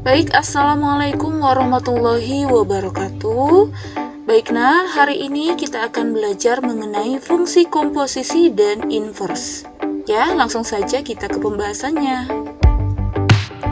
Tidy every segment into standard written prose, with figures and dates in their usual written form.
Baik, Assalamualaikum warahmatullahi wabarakatuh. Baik, nah, hari ini kita akan belajar mengenai fungsi komposisi dan inverse. Ya, langsung saja kita ke pembahasannya.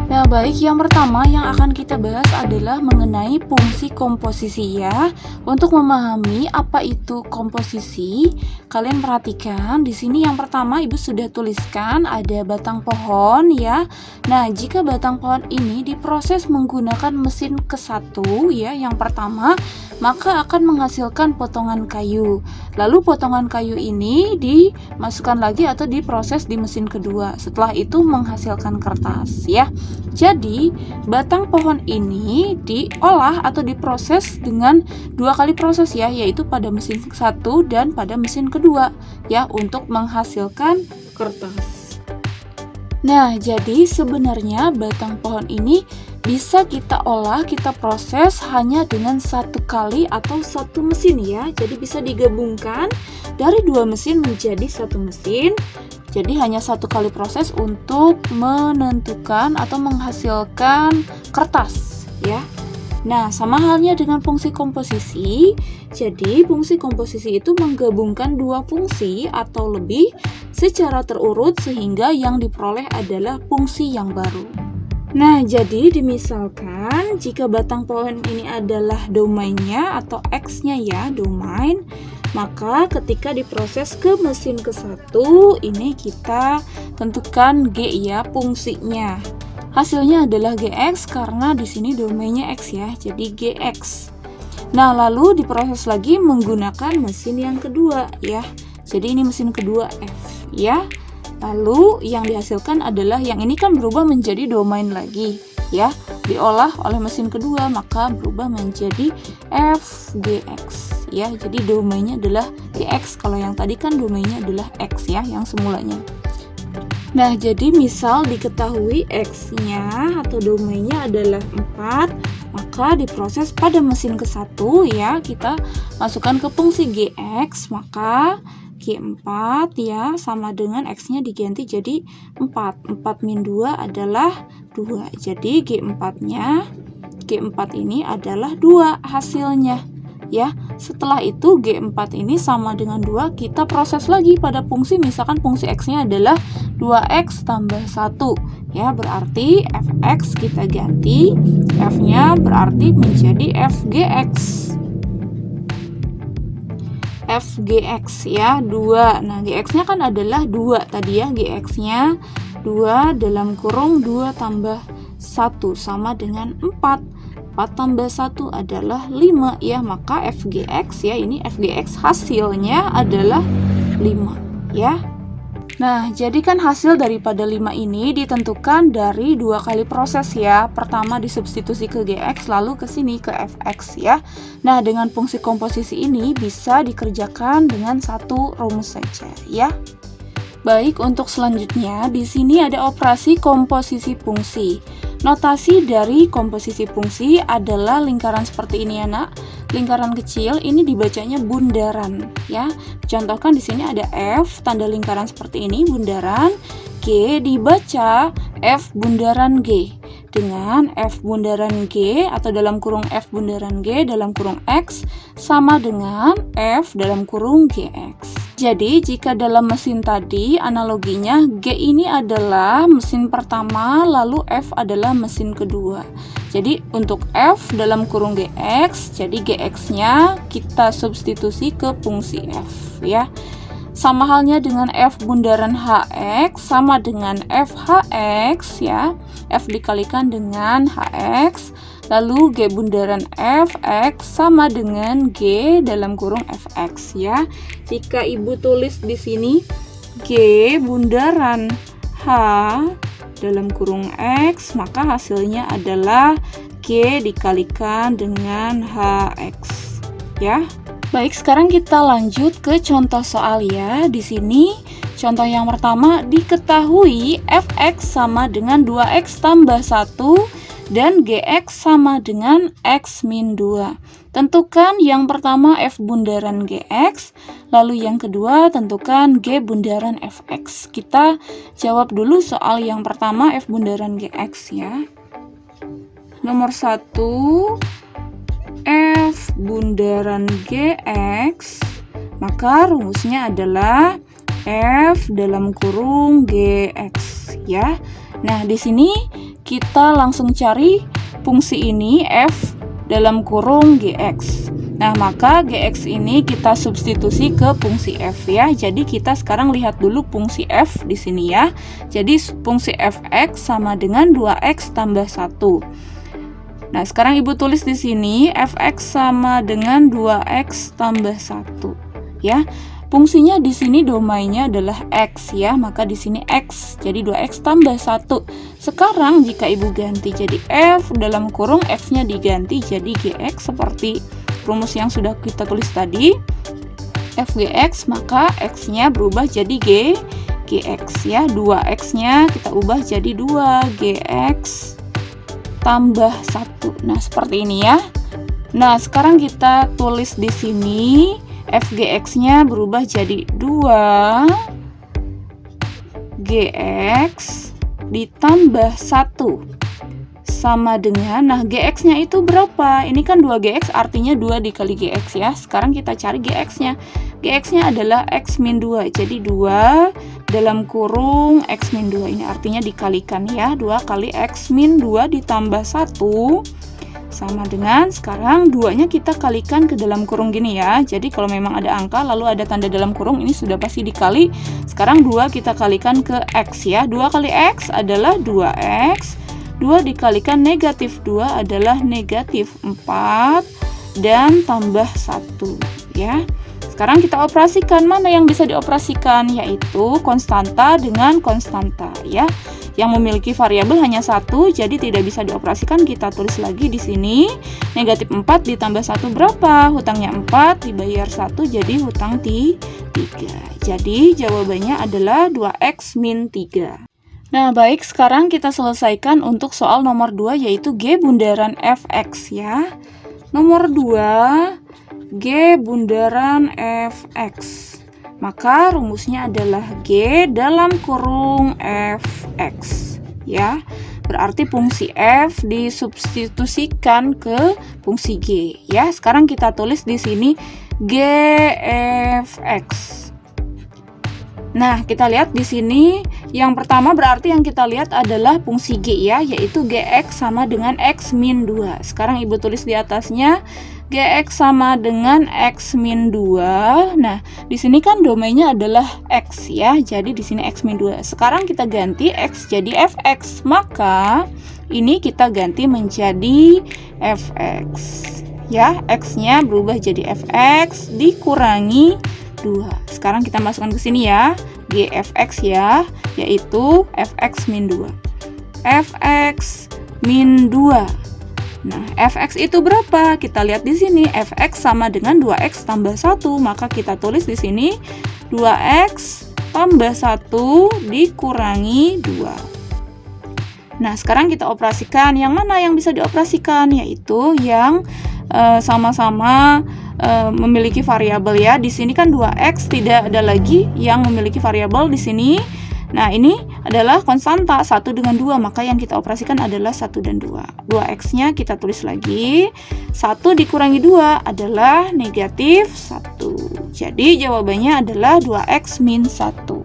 Nah, baik, yang pertama yang akan kita bahas adalah mengenai fungsi komposisi ya. Untuk memahami apa itu komposisi, kalian perhatikan di sini yang pertama Ibu sudah tuliskan ada batang pohon ya. Nah, jika batang pohon ini diproses menggunakan mesin ke-1 ya, yang pertama, maka akan menghasilkan potongan kayu. Lalu potongan kayu ini dimasukkan lagi atau diproses di mesin kedua. Setelah itu menghasilkan kertas ya. Jadi, batang pohon ini diolah atau diproses dengan 2 kali proses ya, yaitu pada mesin 1 dan pada mesin kedua ya, untuk menghasilkan kertas. Nah, jadi sebenarnya batang pohon ini bisa kita olah, kita proses hanya dengan 1 kali atau 1 mesin ya. Jadi bisa digabungkan dari 2 mesin menjadi 1 mesin. Jadi hanya 1 kali proses untuk menentukan atau menghasilkan kertas ya. Nah, sama halnya dengan fungsi komposisi. Jadi fungsi komposisi itu menggabungkan 2 fungsi atau lebih secara terurut sehingga yang diperoleh adalah fungsi yang baru. Nah, jadi dimisalkan jika batang pohon ini adalah domainnya atau X-nya ya, domain, maka ketika diproses ke mesin ke-1 ini kita tentukan G ya, fungsinya. Hasilnya adalah GX karena di sini domainnya X ya, jadi GX. Nah, lalu diproses lagi menggunakan mesin yang kedua ya. Jadi ini mesin kedua F ya. Lalu yang dihasilkan adalah yang ini kan berubah menjadi domain lagi ya. Diolah oleh mesin kedua maka berubah menjadi FGX ya. Jadi domainnya adalah GX. Kalau yang tadi kan domainnya adalah X ya, yang semulanya. Nah, jadi misal diketahui X-nya atau domainnya adalah 4, maka diproses pada mesin ke-1 ya, kita masukkan ke fungsi GX, maka G4 ya sama dengan X-nya diganti jadi 4. 4 min 2 adalah 2. Jadi G4-nya, G4 ini adalah 2 hasilnya ya. Setelah itu G4 ini sama dengan 2, kita proses lagi pada fungsi, misalkan fungsi X-nya adalah 2X tambah 1 ya, berarti Fx kita ganti F-nya berarti menjadi FGX. FGX ya, 2. Nah, GX-nya kan adalah 2 tadi ya, GX-nya 2 dalam kurung 2 tambah 1 sama dengan 4. 4 tambah 1 adalah 5 ya, maka FGX ya, ini FGX hasilnya adalah 5 ya. Nah, jadi kan hasil daripada 5 ini ditentukan dari 2 kali proses ya. Pertama disubstitusi ke GX, lalu ke sini ke FX ya. Nah, dengan fungsi komposisi ini bisa dikerjakan dengan 1 rumus saja ya. Baik, untuk selanjutnya di sini ada operasi komposisi fungsi. Notasi dari komposisi fungsi adalah lingkaran seperti ini ya, Nak. Lingkaran kecil ini dibacanya bundaran ya. Contohkan di sini ada F, tanda lingkaran seperti ini bundaran. G dibaca F bundaran G dengan F bundaran G atau dalam kurung F bundaran G dalam kurung X sama dengan F dalam kurung GX. Jadi jika dalam mesin tadi analoginya G ini adalah mesin pertama lalu F adalah mesin kedua. Jadi untuk F dalam kurung GX, jadi GX-nya kita substitusi ke fungsi F ya. Sama halnya dengan F bundaran HX sama dengan FHX ya. F dikalikan dengan HX, lalu G bundaran Fx sama dengan G dalam kurung Fx ya. Jika Ibu tulis di sini G bundaran H dalam kurung X, maka hasilnya adalah G dikalikan dengan HX ya. Baik, sekarang kita lanjut ke contoh soal ya. Di sini contoh yang pertama diketahui Fx sama dengan 2x tambah 1 dan Gx sama dengan X min 2. Tentukan yang pertama F bundaran Gx, lalu yang kedua tentukan G bundaran Fx. Kita jawab dulu soal yang pertama F bundaran Gx ya. nomor 1 F bundaran GX, maka rumusnya adalah F dalam kurung GX ya. Nah, di sini kita langsung cari fungsi ini F dalam kurung GX. Nah, maka GX ini kita substitusi ke fungsi F ya. Jadi kita sekarang lihat dulu fungsi F di sini ya. Jadi fungsi Fx sama dengan 2x tambah 1. Nah, sekarang Ibu tulis di sini Fx sama dengan 2x tambah 1 ya. Fungsinya di sini domainnya adalah x ya, maka di sini x. Jadi 2x tambah 1. Sekarang jika Ibu ganti jadi F dalam kurung x-nya diganti jadi gx seperti rumus yang sudah kita tulis tadi. Fgx, maka x-nya berubah jadi gx ya. 2x-nya kita ubah jadi 2gx tambah 1. Nah, seperti ini ya. Nah, sekarang kita tulis di sini Fgx-nya berubah jadi 2gx ditambah 1 sama dengan, nah gx-nya itu berapa? Ini kan 2gx artinya 2 dikali gx ya. Sekarang kita cari gx-nya. Gx-nya adalah x min 2. Jadi 2 dalam kurung x min 2. Ini artinya dikalikan ya. 2 kali x min 2 ditambah 1 sama dengan, sekarang 2-nya kita kalikan ke dalam kurung gini ya. Jadi kalau memang ada angka lalu ada tanda dalam kurung, ini sudah pasti dikali. Sekarang 2 kita kalikan ke x ya. 2 kali x adalah 2x. 2 dikalikan negatif 2 adalah negatif 4 dan tambah 1 ya. Sekarang kita operasikan, mana yang bisa dioperasikan, yaitu konstanta dengan konstanta ya. Yang memiliki variabel hanya 1, jadi tidak bisa dioperasikan. Kita tulis lagi di sini negatif 4 ditambah 1 berapa? Hutangnya 4 dibayar 1 jadi hutang 3. Jadi jawabannya adalah 2x min 3. Nah, baik, sekarang kita selesaikan untuk soal nomor 2 yaitu G bundaran Fx ya. Nomor 2 G bundaran Fx. Maka rumusnya adalah G dalam kurung Fx ya. Berarti fungsi F disubstitusikan ke fungsi G ya. Sekarang kita tulis di sini Gfx. Nah, kita lihat di sini yang pertama berarti yang kita lihat adalah fungsi G ya, yaitu Gx sama dengan x min 2. Sekarang Ibu tulis di atasnya Gx sama dengan x min 2. Nah, di sini kan domainnya adalah x ya. Jadi di sini x min 2. Sekarang kita ganti x jadi fx. Maka ini kita ganti menjadi fx. Ya, x-nya berubah jadi fx dikurangi 2. Sekarang kita masukkan ke sini ya, Gfx ya, yaitu fx min 2. Fx min 2. Nah, fx itu berapa? Kita lihat di sini, fx sama dengan 2x tambah 1, maka kita tulis di sini 2x tambah 1 dikurangi 2. Nah, sekarang kita operasikan. Yang mana yang bisa dioperasikan? Yaitu yang sama-sama memiliki variabel ya. Di sini kan 2x, tidak ada lagi yang memiliki variabel di sini. Nah, ini adalah konstanta 1 dengan 2, maka yang kita operasikan adalah 1 dan 2. 2x-nya kita tulis lagi. 1 dikurangi 2 adalah negatif 1. Jadi jawabannya adalah 2x min 1.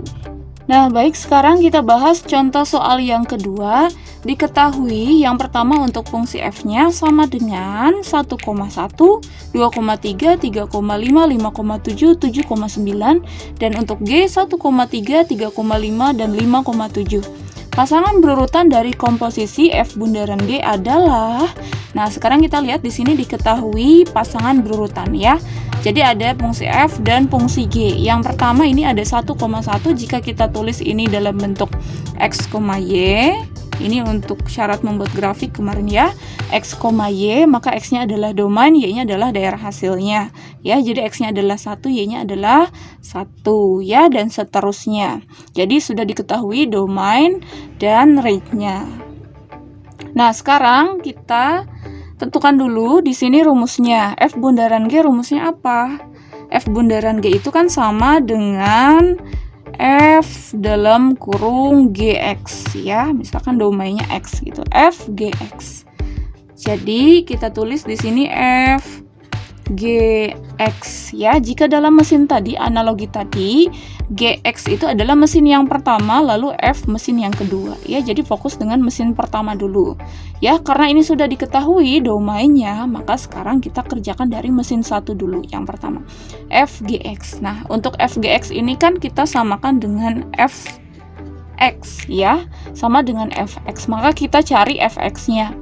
Nah, baik, sekarang kita bahas contoh soal yang kedua. Diketahui yang pertama untuk fungsi f-nya sama dengan 1,1, 2,3, 3,5, 5,7, 7,9, dan untuk g 1,3, 3,5, dan 5,7. Pasangan berurutan dari komposisi f bundaran G adalah, nah sekarang kita lihat di sini diketahui pasangan berurutan ya. Jadi ada fungsi f dan fungsi g. Yang pertama ini ada 1,1, jika kita tulis ini dalam bentuk x, y. Ini untuk syarat membuat grafik kemarin ya, x, y, maka x-nya adalah domain, y-nya adalah daerah hasilnya ya. Jadi x-nya adalah 1, y-nya adalah 1 ya, dan seterusnya. Jadi sudah diketahui domain dan rate-nya. Nah, sekarang kita tentukan dulu di sini rumusnya. F bundaran G rumusnya apa? F bundaran G itu kan sama dengan F dalam kurung GX ya, misalkan domainnya X gitu, F GX. Jadi kita tulis di sini F GX ya. Jika dalam mesin tadi, analogi tadi, GX itu adalah mesin yang pertama, lalu F mesin yang kedua ya. Jadi fokus dengan mesin pertama dulu ya. Karena ini sudah diketahui domainnya, maka sekarang kita kerjakan dari mesin satu dulu, yang pertama FGX. Nah, untuk FGX ini kan kita samakan dengan FX ya, sama dengan FX, maka kita cari FX-nya.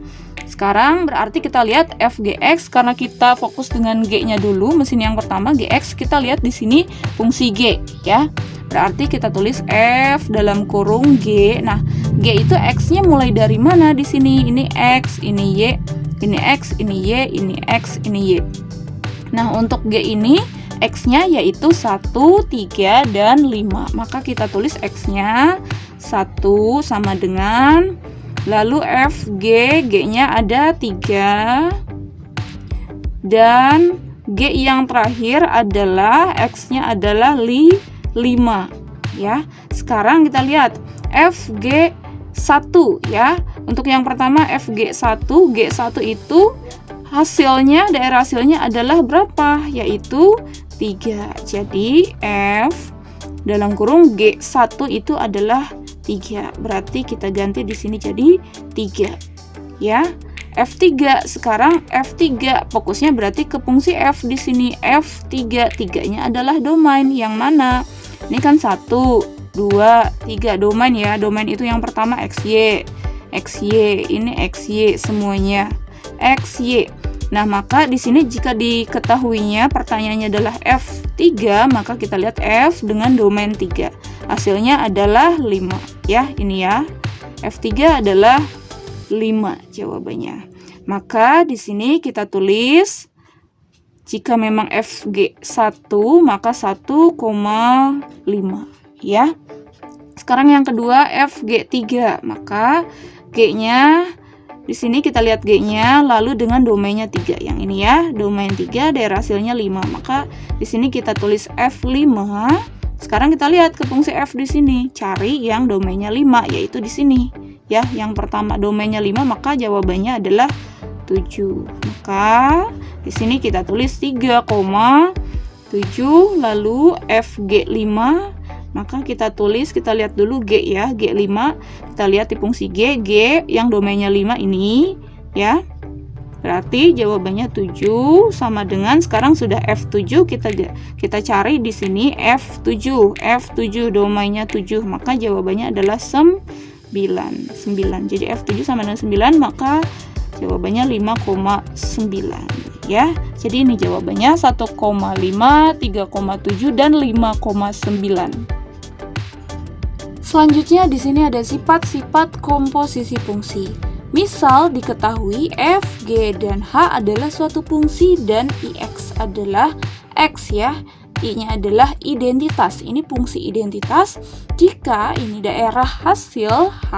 Sekarang berarti kita lihat FGX, karena kita fokus dengan G-nya dulu, mesin yang pertama GX, kita lihat di sini fungsi G ya. Berarti kita tulis F dalam kurung G. Nah, G itu X-nya mulai dari mana di sini? Ini X, ini Y, ini X, ini Y, ini X, ini Y. Nah, untuk G ini X-nya yaitu 1, 3, dan 5. Maka kita tulis X-nya 1 sama dengan, lalu FG, G-nya ada 3, dan G yang terakhir adalah X-nya adalah 5 ya. Sekarang kita lihat FG1 ya. Untuk yang pertama FG1, G1 itu hasilnya, daerah hasilnya adalah berapa? Yaitu 3. Jadi F dalam kurung G1 itu adalah 3. Berarti kita ganti di sini jadi 3 ya. F3, sekarang F3 fokusnya berarti ke fungsi F di sini. F3, 3-nya adalah domain yang mana? Ini kan 1, 2, 3 domain ya. Domain itu yang pertama XY. XY, ini XY semuanya. XY. Nah, maka di sini jika diketahuinya pertanyaannya adalah F3, maka kita lihat F dengan domain 3. Hasilnya adalah 5 ya, ini ya. F3 adalah 5 jawabannya. Maka di sini kita tulis jika memang FG1 maka 1,5 ya. Sekarang yang kedua FG3, maka G-nya di sini kita lihat G-nya lalu dengan domainnya 3. Yang ini ya, domain 3, daerah hasilnya 5. Maka di sini kita tulis F5. Sekarang kita lihat ke fungsi F di sini, cari yang domainnya 5 yaitu di sini. Ya, yang pertama domainnya 5, maka jawabannya adalah 7. Maka di sini kita tulis 3,7, lalu FG5. Maka kita tulis, kita lihat dulu G ya, G5. Kita lihat di fungsi G yang domainnya 5 ini ya. Berarti jawabannya 7 sama dengan, sekarang sudah F7, kita cari di sini F7. F7 domainnya 7, maka jawabannya adalah 9. Jadi F7 sama dengan 9, maka jawabannya 5,9 ya. Jadi ini jawabannya 1,5, 3,7 dan 5,9. Selanjutnya di sini ada sifat-sifat komposisi fungsi. Misal diketahui F, G, dan H adalah suatu fungsi dan IX adalah X ya. I-nya adalah identitas. Ini fungsi identitas jika ini daerah hasil H,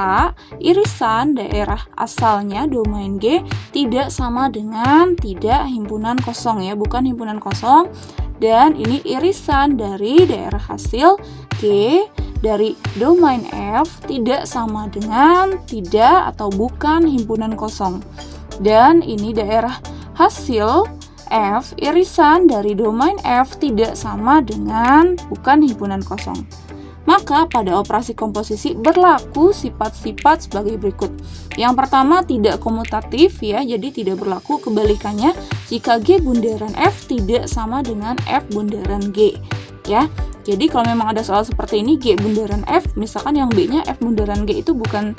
irisan daerah asalnya domain G tidak sama dengan tidak himpunan kosong ya, bukan himpunan kosong. Dan ini irisan dari daerah hasil G dari domain F tidak sama dengan tidak atau bukan himpunan kosong. Dan ini daerah hasil F irisan dari domain F tidak sama dengan bukan himpunan kosong. Maka pada operasi komposisi berlaku sifat-sifat sebagai berikut. Yang pertama tidak komutatif ya, jadi tidak berlaku kebalikannya jika G bundaran F tidak sama dengan F bundaran G ya. Jadi kalau memang ada soal seperti ini G bundaran F, misalkan yang B-nya F bundaran G itu bukan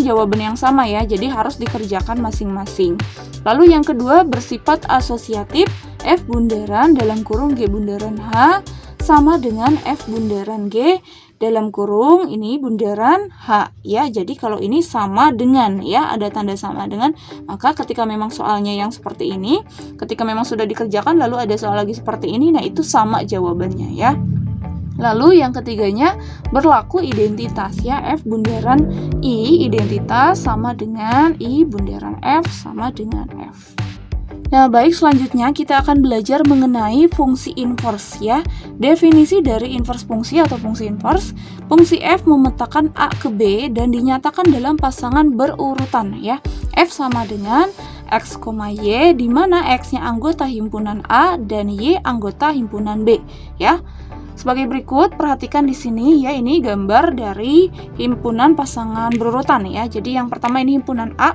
jawaban yang sama ya, jadi harus dikerjakan masing-masing. Lalu yang kedua bersifat asosiatif, F bundaran dalam kurung G bundaran H sama dengan F bundaran G dalam kurung ini bundaran H ya. Jadi kalau ini sama dengan ya, ada tanda sama dengan, maka ketika memang soalnya yang seperti ini, ketika memang sudah dikerjakan lalu ada soal lagi seperti ini, nah itu sama jawabannya ya. Lalu yang ketiganya berlaku identitas ya, F bundaran I identitas sama dengan I bundaran F sama dengan F. Nah baik, selanjutnya kita akan belajar mengenai fungsi inverse ya. Definisi dari inverse fungsi atau fungsi inverse, fungsi F memetakan A ke B dan dinyatakan dalam pasangan berurutan ya. F sama dengan X, Y, di mana X-nya anggota himpunan A dan Y anggota himpunan B, ya. Sebagai berikut, perhatikan di sini ya, ini gambar dari himpunan pasangan berurutan ya. Jadi yang pertama ini himpunan A,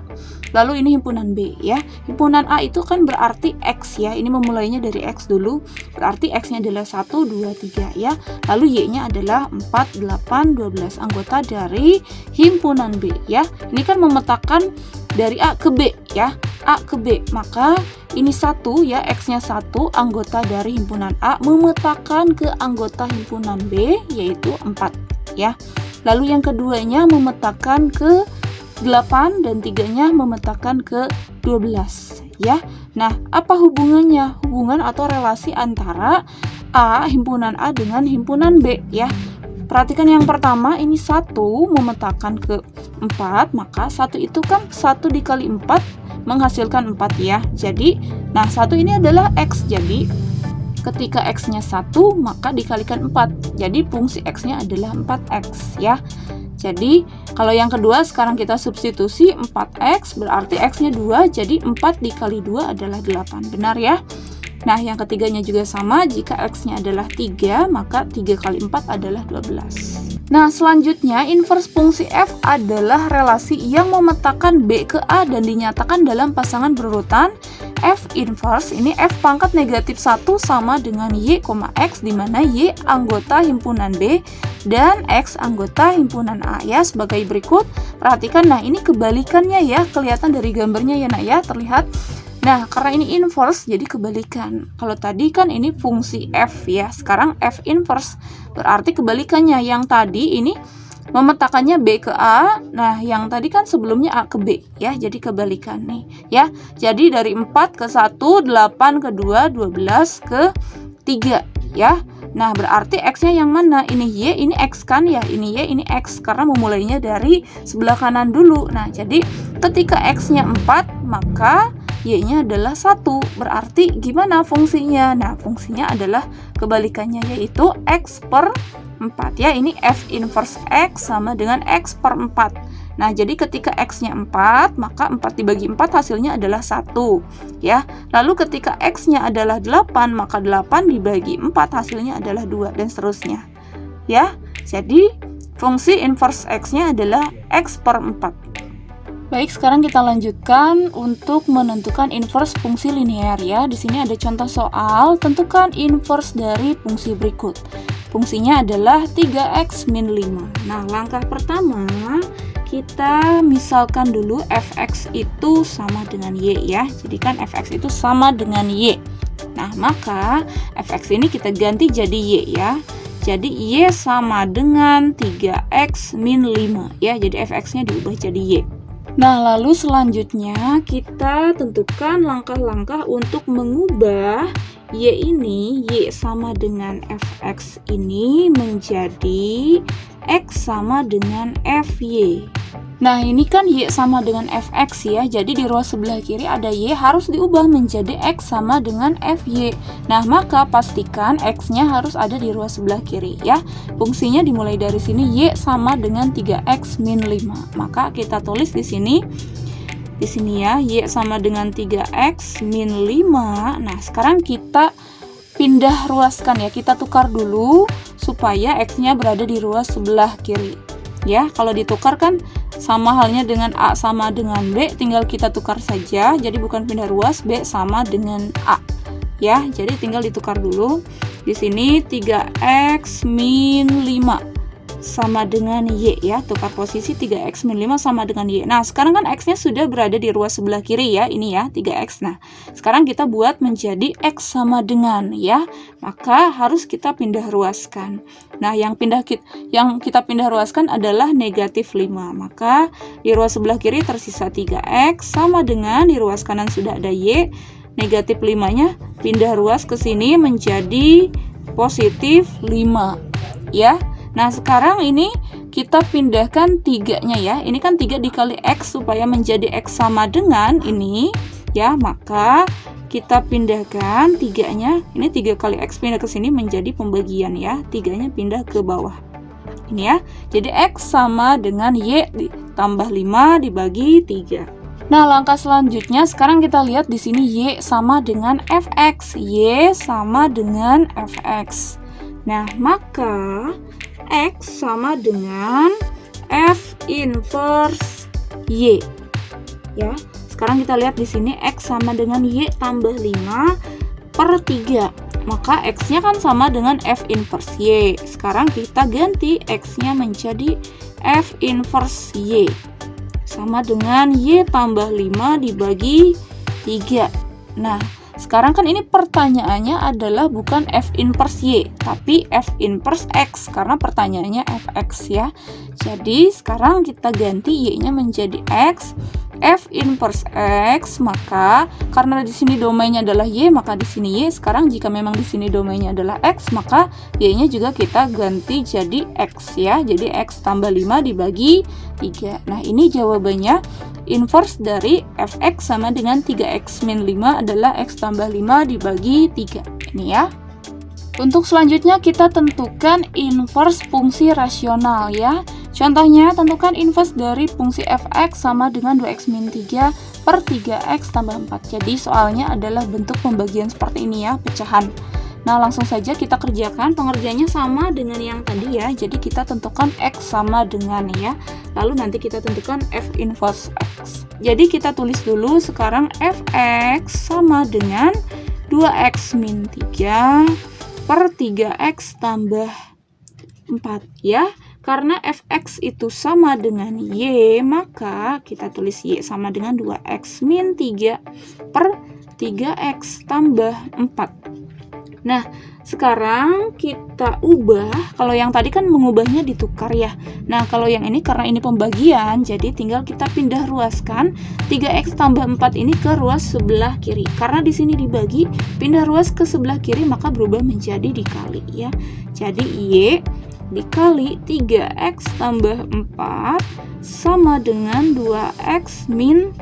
lalu ini himpunan B ya. Himpunan A itu kan berarti X ya. Ini memulainya dari X dulu. Berarti X-nya adalah 1, 2, 3 ya. Lalu Y-nya adalah 4, 8, 12 anggota dari himpunan B ya. Ini kan memetakan dari A ke B ya. A ke B, maka ini 1 ya, X-nya 1 anggota dari himpunan A memetakan ke anggota himpunan B yaitu 4 ya. Lalu yang keduanya memetakan ke 8 dan 3-nya memetakan ke 12 ya. Nah, apa hubungannya? Hubungan atau relasi antara A, himpunan A dengan himpunan B ya. Perhatikan yang pertama, ini 1 memetakan ke 4, maka 1 itu kan 1 dikali 4 menghasilkan 4 ya. Jadi, nah 1 ini adalah X. Jadi, ketika X-nya 1, maka dikalikan 4. Jadi, fungsi X-nya adalah 4X ya. Jadi, kalau yang kedua sekarang kita substitusi 4X, berarti X-nya 2, jadi 4 dikali 2 adalah 8. Benar ya? Nah, yang ketiganya juga sama, jika X-nya adalah 3, maka 3 kali 4 adalah 12. Nah, selanjutnya inverse fungsi F adalah relasi yang memetakan B ke A dan dinyatakan dalam pasangan berurutan F inverse. Ini F pangkat negatif 1 sama dengan Y, X, di mana Y anggota himpunan B dan X anggota himpunan A ya. Sebagai berikut, perhatikan, nah ini kebalikannya ya, kelihatan dari gambarnya ya nak ya, terlihat. Nah, karena ini inverse, jadi kebalikan. Kalau tadi kan ini fungsi F ya, sekarang F inverse. Berarti kebalikannya, yang tadi ini memetakannya B ke A, nah yang tadi kan sebelumnya A ke B ya, jadi kebalikan nih ya. Jadi dari 4 ke 1, 8 ke 2, 12 ke 3 ya. Nah, berarti X-nya yang mana? Ini Y, ini X kan ya, ini Y, ini X, karena memulainya dari sebelah kanan dulu. Nah, jadi ketika X-nya 4, maka Y-nya adalah 1. Berarti gimana fungsinya? Nah, fungsinya adalah kebalikannya, yaitu X per 4 ya. Ini F inverse X sama dengan X per 4. Nah, jadi ketika X-nya 4, maka 4 dibagi 4 hasilnya adalah 1 ya. Lalu ketika X-nya adalah 8, maka 8 dibagi 4 hasilnya adalah 2 dan seterusnya ya. Jadi fungsi inverse X-nya adalah X per 4. Baik, sekarang kita lanjutkan untuk menentukan inverse fungsi linear ya. Di sini ada contoh soal, tentukan inverse dari fungsi berikut. Fungsinya adalah 3x min 5. Nah, langkah pertama kita misalkan dulu fx itu sama dengan y ya. Jadi kan fx itu sama dengan y. Nah, maka fx ini kita ganti jadi y ya. Jadi y sama dengan 3x min 5 ya. Jadi fx-nya diubah jadi y. Nah, lalu selanjutnya kita tentukan langkah-langkah untuk mengubah Y ini, Y sama dengan Fx ini menjadi X sama dengan Fy. Nah, ini kan Y sama dengan Fx ya, jadi di ruas sebelah kiri ada Y harus diubah menjadi X sama dengan Fy. Nah, maka pastikan X-nya harus ada di ruas sebelah kiri ya. Fungsinya dimulai dari sini, Y sama dengan 3x min 5. Maka kita tulis di sini ya, Y sama dengan 3x min 5. Nah, sekarang kita pindah ruaskan ya, kita tukar dulu supaya X-nya berada di ruas sebelah kiri. Ya, kalau ditukar kan sama halnya dengan A sama dengan B, tinggal kita tukar saja. Jadi bukan pindah ruas, B sama dengan A. Ya, jadi tinggal ditukar dulu. Di sini 3x min 5 sama dengan Y ya. Tukar posisi 3x min 5 sama dengan Y. Nah, sekarang kan X-nya sudah berada di ruas sebelah kiri ya. Ini ya, 3x. Nah, sekarang kita buat menjadi X sama dengan ya. Maka harus kita pindah ruaskan. Nah, yang kita pindah ruaskan adalah negatif 5. Maka di ruas sebelah kiri tersisa 3x sama dengan di ruas kanan sudah ada Y. Negatif 5-nya pindah ruas ke sini menjadi positif 5 ya. Nah, sekarang ini kita pindahkan 3-nya ya. Ini kan 3 dikali X supaya menjadi X sama dengan ini ya. Maka kita pindahkan 3-nya. Ini 3 kali X pindah ke sini menjadi pembagian ya. 3-nya pindah ke bawah. Ini ya. Jadi X sama dengan Y ditambah 5 dibagi 3. Nah, langkah selanjutnya sekarang kita lihat di sini Y sama dengan Fx. Y sama dengan Fx. Nah, maka X sama dengan F inverse Y. Ya, sekarang kita lihat di sini X sama dengan Y tambah 5/3. Maka X-nya kan sama dengan F inverse Y. Sekarang kita ganti X-nya menjadi F inverse Y. Sama dengan Y tambah 5 dibagi 3. Nah, sekarang kan ini pertanyaannya adalah bukan F inverse Y, tapi F inverse X, karena pertanyaannya Fx ya. Jadi, sekarang kita ganti Y-nya menjadi X, F inverse X, maka karena di sini domainnya adalah Y, maka di sini Y. Sekarang jika memang di sini domainnya adalah X, maka Y-nya juga kita ganti jadi X ya. Jadi X tambah 5 dibagi 3. Nah, ini jawabannya. Inverse dari Fx sama dengan 3x min 5 adalah X tambah 5 dibagi 3. Ini ya. Untuk selanjutnya kita tentukan inverse fungsi rasional ya. Contohnya, tentukan inverse dari fungsi Fx sama dengan 2x min 3/3x tambah 4. Jadi soalnya adalah bentuk pembagian seperti ini ya, pecahan. Nah, langsung saja kita kerjakan. Pengerjaannya sama dengan yang tadi ya. Jadi kita tentukan X sama dengan ya. Lalu nanti kita tentukan F inverse X. Jadi kita tulis dulu sekarang Fx sama dengan 2x min 3/3x tambah 4 ya. Karena Fx itu sama dengan Y, maka kita tulis Y sama dengan 2x min 3/3x tambah 4. Nah, sekarang kita ubah. Kalau yang tadi kan mengubahnya ditukar ya. Nah, kalau yang ini karena ini pembagian, jadi tinggal kita pindah ruaskan 3x tambah 4 ini ke ruas sebelah kiri. Karena di sini dibagi, pindah ruas ke sebelah kiri maka berubah menjadi dikali ya. Jadi Y dikali 3x tambah 4 sama dengan 2x min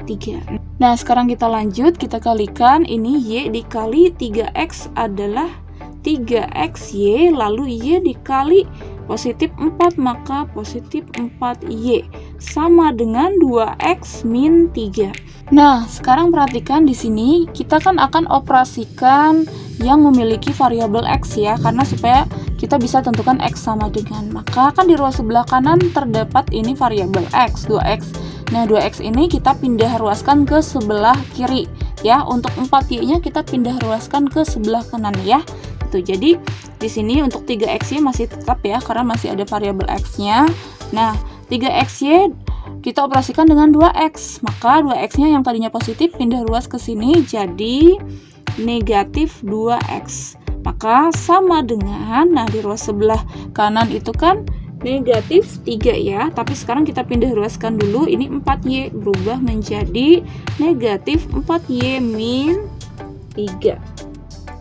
3. Nah, sekarang kita lanjut, kita kalikan. Ini Y dikali 3x adalah 3xy, lalu Y dikali positif 4, maka positif 4y sama dengan 2x min 3. Nah, sekarang perhatikan di sini kita kan akan operasikan yang memiliki variabel x ya, karena supaya kita bisa tentukan x sama dengan, maka kan di ruas sebelah kanan terdapat ini variabel x, 2x. Nah, 2x ini kita pindah ruaskan ke sebelah kiri ya. Untuk 4y-nya kita pindah ruaskan ke sebelah kanan ya. Itu. Jadi di sini untuk 3x-y masih tetap ya, karena masih ada variabel x-nya. Nah, 3x-y kita operasikan dengan 2x. Maka 2x-nya yang tadinya positif pindah ruas ke sini jadi negatif 2x. Maka sama dengan, nah di ruas sebelah kanan itu kan negatif 3 ya, tapi sekarang kita pindah ruaskan dulu, ini 4y berubah menjadi negatif 4y min 3.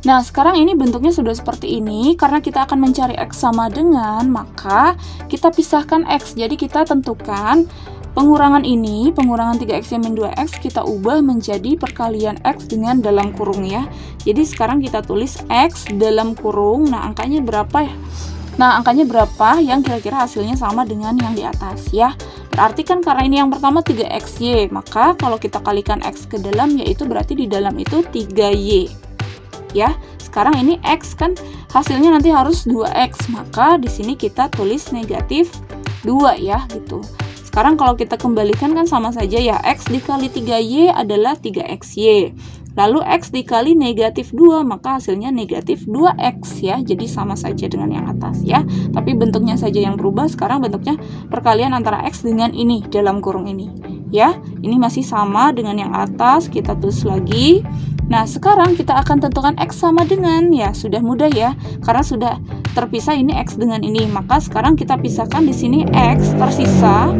Nah, sekarang ini bentuknya sudah seperti ini. Karena kita akan mencari x sama dengan, maka kita pisahkan x. Jadi kita tentukan pengurangan ini, pengurangan 3x min 2x, kita ubah menjadi perkalian x dengan dalam kurung ya. Jadi sekarang kita tulis x dalam kurung. Nah, angkanya berapa ya? Nah, angkanya berapa yang kira-kira hasilnya sama dengan yang di atas ya. Berarti kan karena ini yang pertama 3xy, maka kalau kita kalikan x ke dalam, yaitu berarti di dalam itu 3y. Ya, sekarang ini x kan hasilnya nanti harus 2x, maka di sini kita tulis negatif 2 ya, gitu. Sekarang kalau kita kembalikan kan sama saja ya, x dikali 3y adalah 3xy. Lalu x dikali negatif 2, maka hasilnya negatif 2x ya. Jadi sama saja dengan yang atas ya. Tapi bentuknya saja yang berubah. Sekarang bentuknya perkalian antara x dengan ini dalam kurung ini. Ya, ini masih sama dengan yang atas. Kita tulis lagi. Nah, sekarang kita akan tentukan x sama dengan, ya sudah mudah ya. Karena sudah terpisah ini x dengan ini. Maka sekarang kita pisahkan di sini x tersisa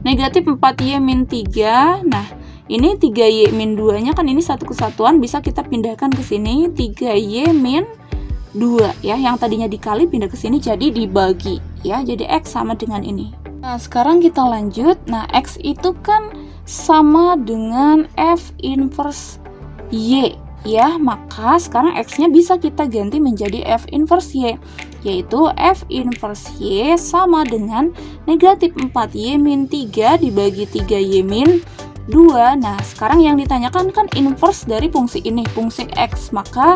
negatif 4y min 3. Nah, ini 3y min 2-nya kan ini satu kesatuan, bisa kita pindahkan ke sini 3y min 2 ya. Yang tadinya dikali pindah ke sini jadi dibagi ya. Jadi x sama dengan ini. Nah, sekarang kita lanjut. Nah, x itu kan sama dengan f inverse y ya. Maka sekarang x-nya bisa kita ganti menjadi f inverse y. yaitu F inverse Y sama dengan negatif 4Y min 3 dibagi 3Y min 2. Nah, sekarang yang ditanyakan kan inverse dari fungsi ini, fungsi X, maka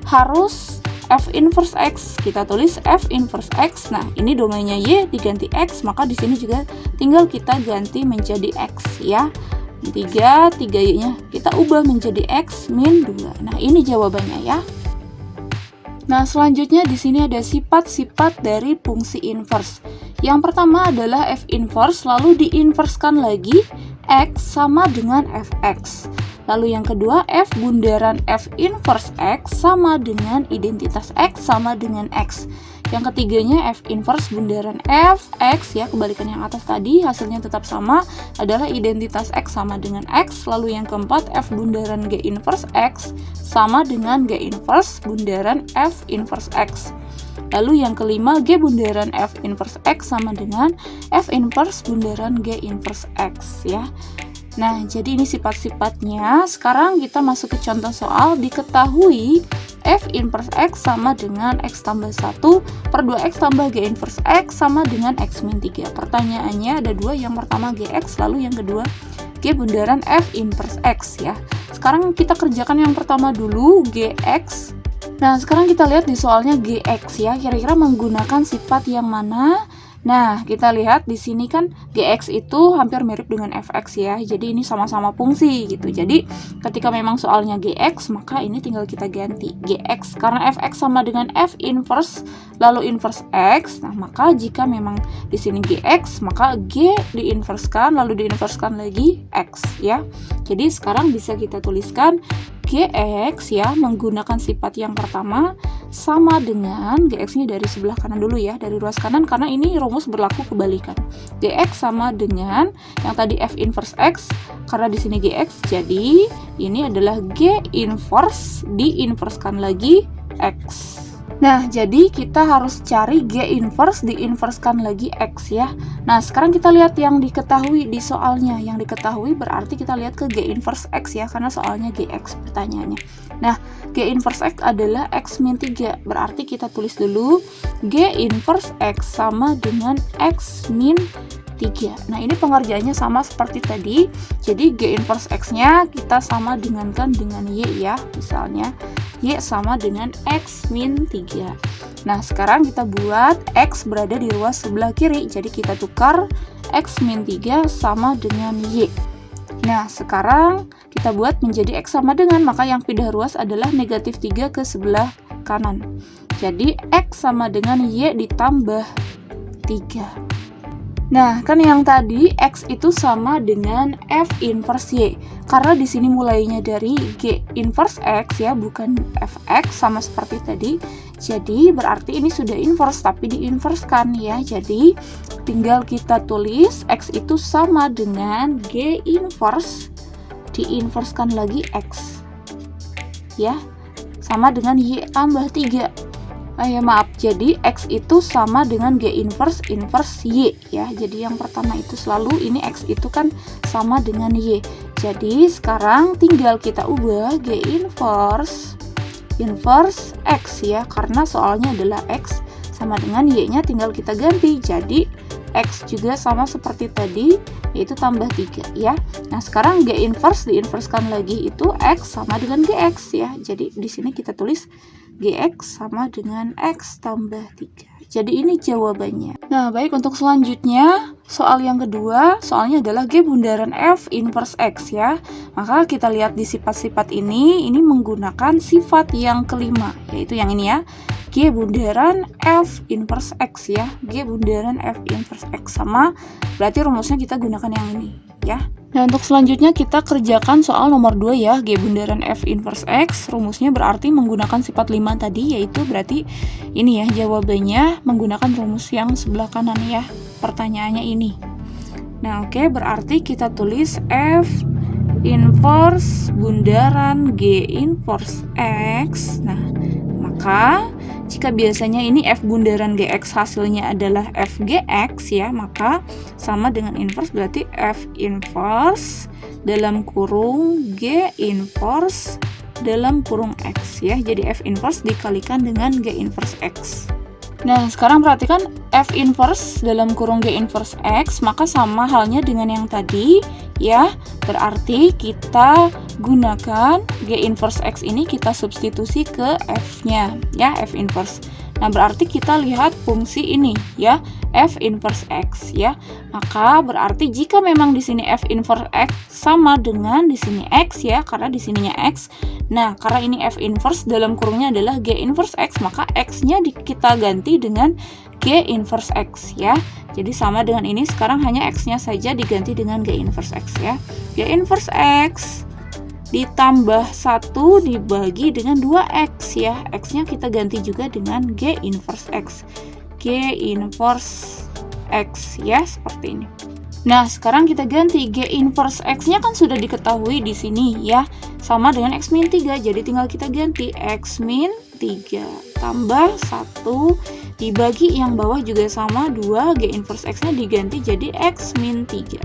harus F inverse X. Kita tulis F inverse X. Nah, ini domainnya Y diganti X, maka di sini juga tinggal kita ganti menjadi X ya. 3Y-nya kita ubah menjadi X min 2. Nah, ini jawabannya ya. Nah, selanjutnya di sini ada sifat-sifat dari fungsi inverse. Yang pertama adalah F inverse, lalu diinverskan lagi X sama dengan Fx. Lalu yang kedua, F bundaran F inverse X sama dengan identitas X sama dengan X. Yang ketiganya, F inverse bundaran F, X ya, kebalikan yang atas tadi, hasilnya tetap sama, adalah identitas X sama dengan X. Lalu yang keempat, F bundaran G inverse X sama dengan G inverse bundaran F inverse X. Lalu yang kelima, G bundaran F inverse X sama dengan F inverse bundaran G inverse X ya. Nah, jadi ini sifat-sifatnya. Sekarang kita masuk ke contoh soal. Diketahui F inverse X sama dengan X tambah 1 per 2X tambah G inverse X sama dengan X min 3. Pertanyaannya ada dua, yang pertama Gx, lalu yang kedua G bundaran F inverse X ya. Sekarang kita kerjakan yang pertama dulu, Gx. Nah, sekarang kita lihat di soalnya Gx ya, kira-kira menggunakan sifat yang mana? Nah, kita lihat di sini kan Gx itu hampir mirip dengan Fx ya. Jadi ini sama-sama fungsi gitu. Jadi ketika memang soalnya Gx, maka ini tinggal kita ganti Gx karena Fx sama dengan F inverse lalu inverse X. Nah, maka jika memang di sini Gx, maka G diinverskan lalu diinverskan lagi X ya. Jadi sekarang bisa kita tuliskan Gx ya, menggunakan sifat yang pertama sama dengan Gx-nya dari sebelah kanan dulu ya, dari ruas kanan, karena ini rumus berlaku kebalikan. Gx sama dengan yang tadi F inverse X, karena di sini Gx, jadi ini adalah G inverse diinverskan lagi X. Nah, jadi kita harus cari G inverse diinverskan lagi X ya. Nah, sekarang kita lihat yang diketahui di soalnya. Yang diketahui berarti kita lihat ke G inverse X ya, karena soalnya Gx pertanyaannya. Nah, G inverse X adalah X min 3. Berarti kita tulis dulu G inverse X sama dengan X min 3. Nah, ini pengerjaannya sama seperti tadi. Jadi G inverse X-nya kita sama dengankan dengan Y ya. Misalnya Y sama dengan X min 3. Nah, sekarang kita buat X berada di ruas sebelah kiri. Jadi kita tukar X min 3 sama dengan Y. Nah, sekarang kita buat menjadi X sama dengan, maka yang pindah ruas adalah negatif 3 ke sebelah kanan. Jadi X sama dengan Y ditambah 3. Nah, kan yang tadi X itu sama dengan F inverse Y. Karena di sini mulainya dari G inverse X ya, bukan Fx sama seperti tadi. Jadi berarti ini sudah inverse tapi diinverskan ya. Jadi tinggal kita tulis X itu sama dengan G inverse diinverskan lagi X. Ya. Sama dengan Y tambah 3. Jadi X itu sama dengan G inverse Y ya. Jadi yang pertama itu selalu ini X itu kan sama dengan Y. Jadi sekarang tinggal kita ubah G inverse X ya, karena soalnya adalah X sama dengan Y-nya tinggal kita ganti. Jadi X juga sama seperti tadi, yaitu tambah 3 ya. Nah, sekarang G inverse diinverskan lagi itu X sama dengan Gx ya. Jadi di sini kita tulis Gx sama dengan X tambah 3. Jadi ini jawabannya. Nah, baik, untuk selanjutnya soal yang kedua, soalnya adalah G bundaran F inverse X ya. Maka kita lihat di sifat-sifat ini menggunakan sifat yang kelima, yaitu yang ini ya. G bundaran F inverse X ya. G bundaran F inverse X sama, berarti rumusnya kita gunakan yang ini ya. Nah, untuk selanjutnya kita kerjakan soal nomor 2 ya. G bundaran F inverse X, rumusnya berarti menggunakan sifat 5 tadi, yaitu berarti ini ya jawabannya menggunakan rumus yang sebelah kanan ya. Pertanyaannya ini. Nah, oke, berarti kita tulis F inverse bundaran G inverse X. Nah, maka jika biasanya ini F bundaran Gx hasilnya adalah Fgx ya, maka sama dengan inverse, berarti F inverse dalam kurung G inverse dalam kurung X ya. Jadi F inverse dikalikan dengan G inverse X. Nah, sekarang perhatikan F inverse dalam kurung G inverse X, maka sama halnya dengan yang tadi, ya. Berarti kita gunakan G inverse X ini kita substitusi ke F-nya, ya, F inverse. Nah, berarti kita lihat fungsi ini, ya, F inverse X, ya. Maka berarti jika memang di sini F inverse X sama dengan di sini X, ya, karena di sininya X. Nah, karena ini F inverse dalam kurungnya adalah G inverse X, maka X-nya kita ganti dengan G inverse X, ya. Jadi sama dengan ini, sekarang hanya X-nya saja diganti dengan G inverse X, ya. G inverse X ditambah 1 dibagi dengan 2X, ya. X-nya kita ganti juga dengan G inverse X. G inverse X, ya, seperti ini. Nah, sekarang kita ganti G inverse X-nya kan sudah diketahui di sini, ya. Sama dengan X min 3, jadi tinggal kita ganti X min 3 tambah 1 dibagi yang bawah juga sama 2, G inverse X-nya diganti jadi X min 3.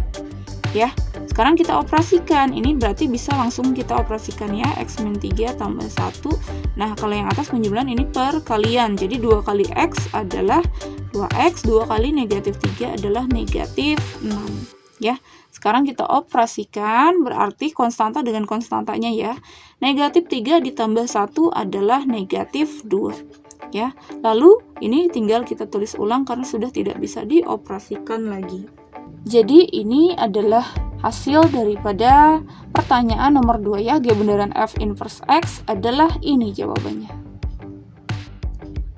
Ya, sekarang kita operasikan. Ini berarti bisa langsung kita operasikan, ya. X min 3 tambah 1. Nah, kalau yang atas penjumlahan ini perkalian. Jadi 2 kali X adalah 2X, 2 kali negatif 3 adalah negatif 6. Ya, sekarang kita operasikan, berarti konstanta dengan konstantanya, ya. Negatif 3 ditambah 1 adalah negatif 2. Ya, lalu ini tinggal kita tulis ulang karena sudah tidak bisa dioperasikan lagi. Jadi ini adalah hasil daripada pertanyaan nomor 2, ya. G bundaran F inverse X adalah ini jawabannya.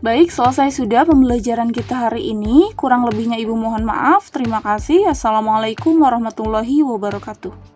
Baik, selesai sudah pembelajaran kita hari ini. Kurang lebihnya Ibu mohon maaf. Terima kasih. Assalamualaikum warahmatullahi wabarakatuh.